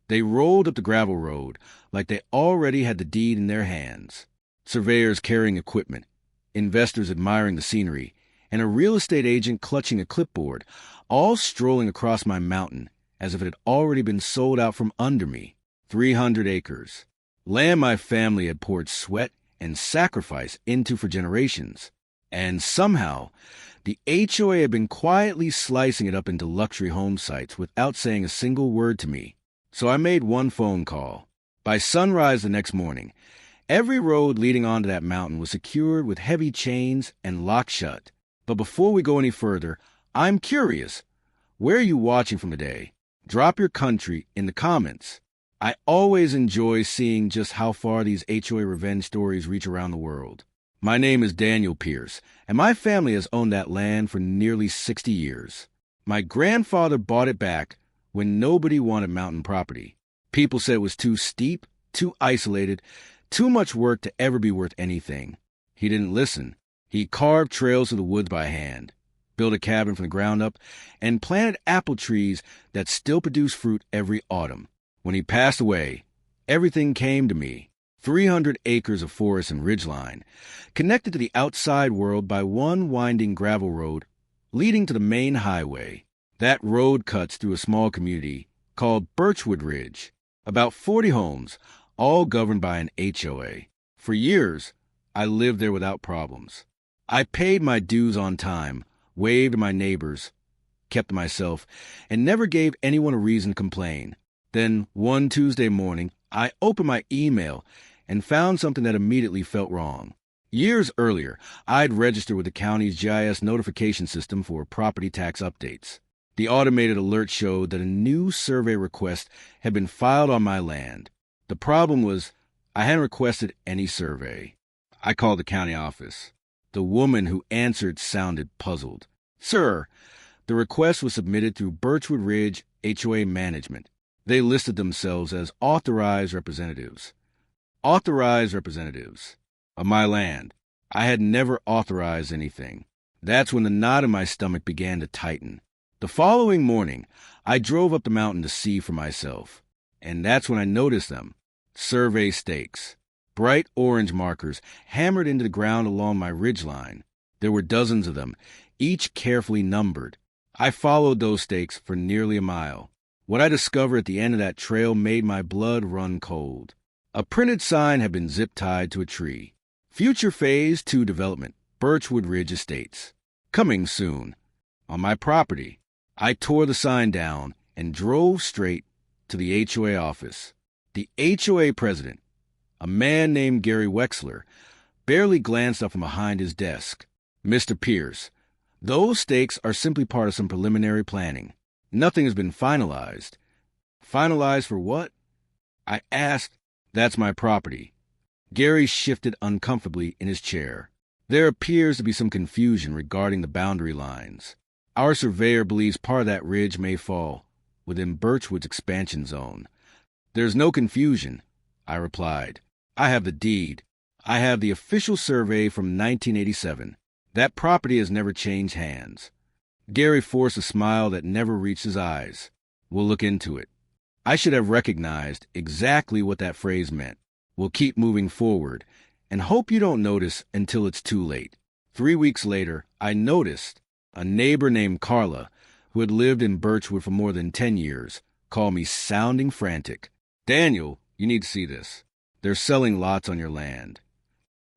They rolled up the gravel road like they already had the deed in their hands. Surveyors carrying equipment, investors admiring the scenery, and a real estate agent clutching a clipboard, all strolling across my mountain as if it had already been sold out from under me. 300 acres. Land my family had poured sweat and sacrifice into for generations. And somehow, the HOA had been quietly slicing it up into luxury home sites without saying a single word to me. So I made one phone call. By sunrise the next morning, every road leading onto that mountain was secured with heavy chains and locked shut. But before we go any further, I'm curious. Where are you watching from today? Drop your country in the comments. I always enjoy seeing just how far these HOA Revenge stories reach around the world. My name is Daniel Pierce, and my family has owned that land for nearly 60 years. My grandfather bought it back when nobody wanted mountain property. People said it was too steep, too isolated, too much work to ever be worth anything. He didn't listen. He carved trails through the woods by hand, built a cabin from the ground up, and planted apple trees that still produce fruit every autumn. When he passed away, everything came to me. 300 acres of forest and ridgeline, connected to the outside world by one winding gravel road leading to the main highway. That road cuts through a small community called Birchwood Ridge. About 40 homes, all governed by an HOA. For years, I lived there without problems. I paid my dues on time, waved to my neighbors, kept to myself, and never gave anyone a reason to complain. Then, one Tuesday morning, I opened my email and found something that immediately felt wrong. Years earlier, I'd registered with the county's GIS notification system for property tax updates. The automated alert showed that a new survey request had been filed on my land. The problem was, I hadn't requested any survey. I called the county office. The woman who answered sounded puzzled. "Sir, the request was submitted through Birchwood Ridge HOA Management. They listed themselves as authorized representatives." Authorized representatives of my land. I had never authorized anything. That's when the knot in my stomach began to tighten. The following morning, I drove up the mountain to see for myself. And that's when I noticed them. Survey stakes. Bright orange markers hammered into the ground along my ridgeline. There were dozens of them, each carefully numbered. I followed those stakes for nearly a mile. What I discovered at the end of that trail made my blood run cold. A printed sign had been zip-tied to a tree. Future Phase 2 Development, Birchwood Ridge Estates. Coming soon. On my property. I tore the sign down and drove straight to the HOA office. The HOA president, a man named Gary Wexler, barely glanced up from behind his desk. "Mr. Pierce, those stakes are simply part of some preliminary planning. Nothing has been finalized." "Finalized for what?" I asked. "That's my property." Gary shifted uncomfortably in his chair. "There appears to be some confusion regarding the boundary lines. Our surveyor believes part of that ridge may fall within Birchwood's expansion zone." "There's no confusion," I replied. "I have the deed. I have the official survey from 1987. That property has never changed hands." Gary forced a smile that never reached his eyes. "We'll look into it." I should have recognized exactly what that phrase meant. We'll keep moving forward, and hope you don't notice until it's too late. 3 weeks later, I noticed a neighbor named Carla, who had lived in Birchwood for more than 10 years, called me sounding frantic. "Daniel, you need to see this. They're selling lots on your land."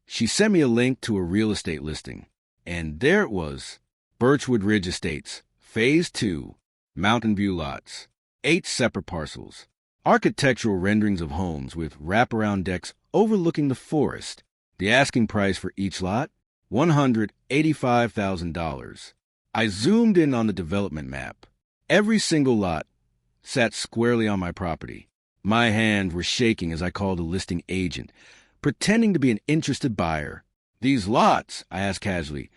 She sent me a link to a real estate listing, and there it was. Birchwood Ridge Estates, Phase 2, Mountain View lots. 8 separate parcels. Architectural renderings of homes with wraparound decks overlooking the forest. The asking price for each lot, $185,000. I zoomed in on the development map. Every single lot sat squarely on my property. My hands were shaking as I called the listing agent, pretending to be an interested buyer. "These lots," I asked casually,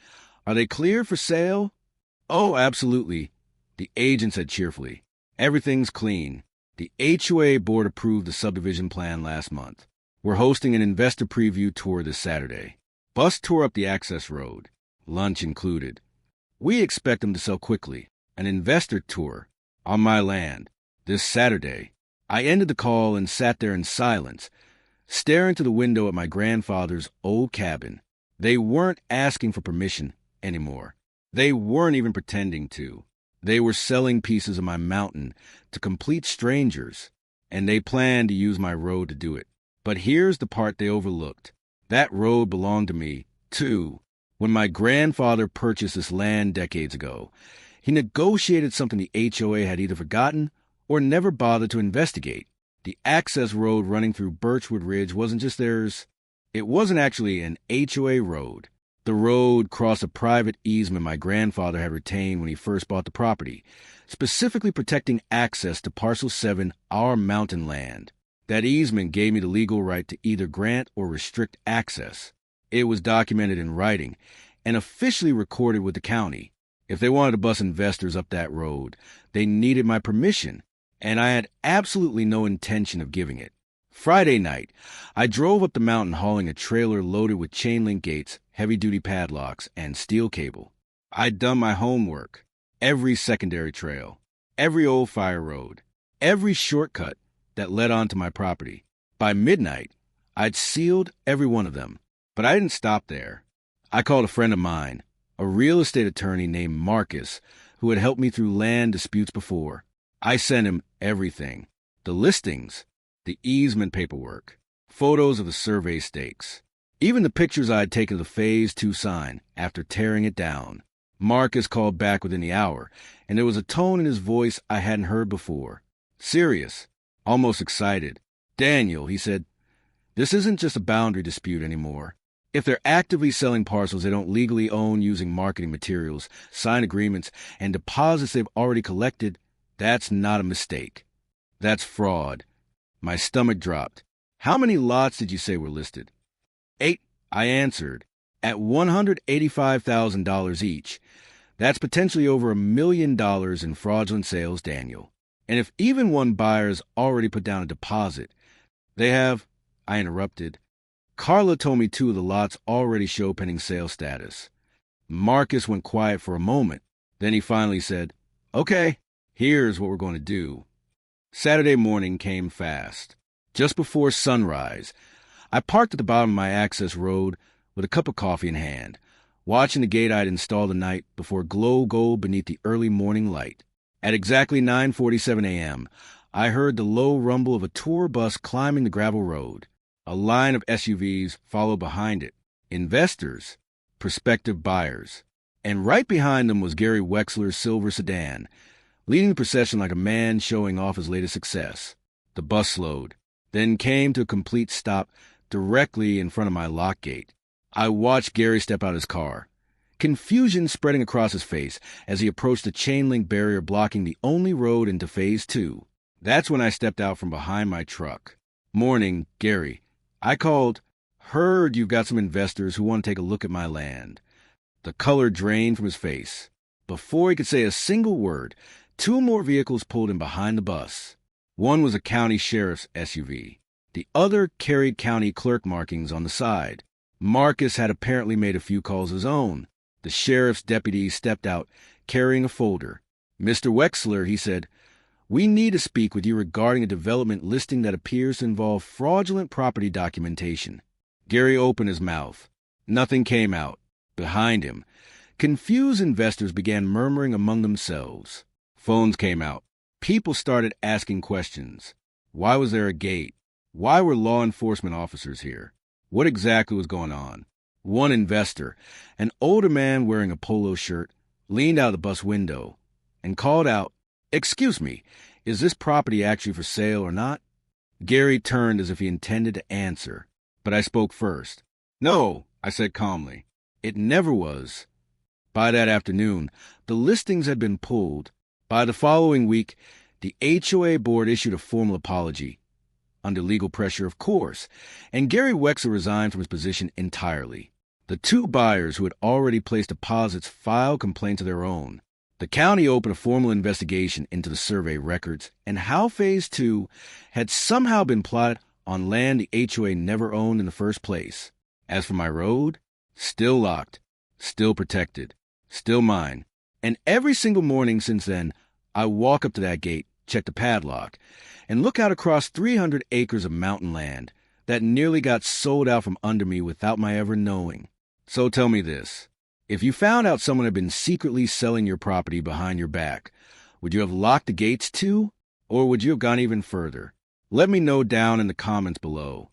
"are they clear for sale?" "Oh, absolutely," the agent said cheerfully. "Everything's clean. The HOA board approved the subdivision plan last month. We're hosting an investor preview tour this Saturday. Bus tour up the access road, lunch included. We expect them to sell quickly. An investor tour on my land this Saturday. I ended the call and sat there in silence, staring to the window at my grandfather's old cabin. They weren't asking for permission anymore. They weren't even pretending to. They were selling pieces of my mountain to complete strangers, and they planned to use my road to do it. But here's the part they overlooked. That road belonged to me, too. When my grandfather purchased this land decades ago, he negotiated something the HOA had either forgotten or never bothered to investigate. The access road running through Birchwood Ridge wasn't just theirs. It wasn't actually an HOA road. The road crossed a private easement my grandfather had retained when he first bought the property, specifically protecting access to Parcel 7, our mountain land. That easement gave me the legal right to either grant or restrict access. It was documented in writing and officially recorded with the county. If they wanted to bus investors up that road, they needed my permission, and I had absolutely no intention of giving it. Friday night, I drove up the mountain hauling a trailer loaded with chain link gates, heavy-duty padlocks, and steel cable. I'd done my homework. Every secondary trail, every old fire road, every shortcut that led onto my property. By midnight, I'd sealed every one of them. But I didn't stop there. I called a friend of mine, a real estate attorney named Marcus, who had helped me through land disputes before. I sent him everything. The listings, the easement paperwork, photos of the survey stakes, even the pictures I had taken of the Phase 2 sign after tearing it down. Marcus called back within the hour, and there was a tone in his voice I hadn't heard before. Serious, almost excited. "Daniel," he said, "this isn't just a boundary dispute anymore. If they're actively selling parcels they don't legally own using marketing materials, signed agreements, and deposits they've already collected, that's not a mistake. That's fraud." My stomach dropped. "How many lots did you say were listed?" 8, I answered, "at $185,000 each. That's potentially over $1 million in fraudulent sales, Daniel. And if even one buyer's already put down a deposit, they have—" I interrupted. "Carla told me 2 of the lots already show pending sale status." Marcus went quiet for a moment. Then he finally said, "Okay, here's what we're going to do." Saturday morning came fast. Just before sunrise, I parked at the bottom of my access road with a cup of coffee in hand, watching the gate I'd installed the night before glow gold beneath the early morning light. At exactly 9:47 a.m., I heard the low rumble of a tour bus climbing the gravel road. A line of SUVs followed behind it. Investors, prospective buyers. And right behind them was Gary Wexler's silver sedan, leading the procession like a man showing off his latest success. The bus slowed, then came to a complete stop directly in front of my lock gate. I watched Gary step out of his car, confusion spreading across his face as he approached the chain-link barrier blocking the only road into Phase 2. That's when I stepped out from behind my truck. "Morning, Gary. I called. Heard you've got some investors who want to take a look at my land." The color drained from his face. Before he could say a single word, 2 more vehicles pulled in behind the bus. One was a county sheriff's SUV. The other carried county clerk markings on the side. Marcus had apparently made a few calls of his own. The sheriff's deputy stepped out, carrying a folder. "Mr. Wexler," he said, "we need to speak with you regarding a development listing that appears to involve fraudulent property documentation." Gary opened his mouth. Nothing came out. Behind him, confused investors began murmuring among themselves. Phones came out. People started asking questions. Why was there a gate? Why were law enforcement officers here? What exactly was going on? One investor, an older man wearing a polo shirt, leaned out the bus window and called out, "Excuse me, is this property actually for sale or not?" Gary turned as if he intended to answer, but I spoke first. "No," I said calmly. "It never was." By that afternoon, the listings had been pulled. By the following week, the HOA board issued a formal apology. Under legal pressure, of course, and Gary Wexler resigned from his position entirely. The 2 buyers who had already placed deposits filed complaints of their own. The county opened a formal investigation into the survey records and how Phase 2 had somehow been plotted on land the HOA never owned in the first place. As for my road, still locked, still protected, still mine. And every single morning since then, I walk up to that gate check the padlock, and look out across 300 acres of mountain land that nearly got sold out from under me without my ever knowing. So tell me this. If you found out someone had been secretly selling your property behind your back, would you have locked the gates too? Or would you have gone even further? Let me know down in the comments below.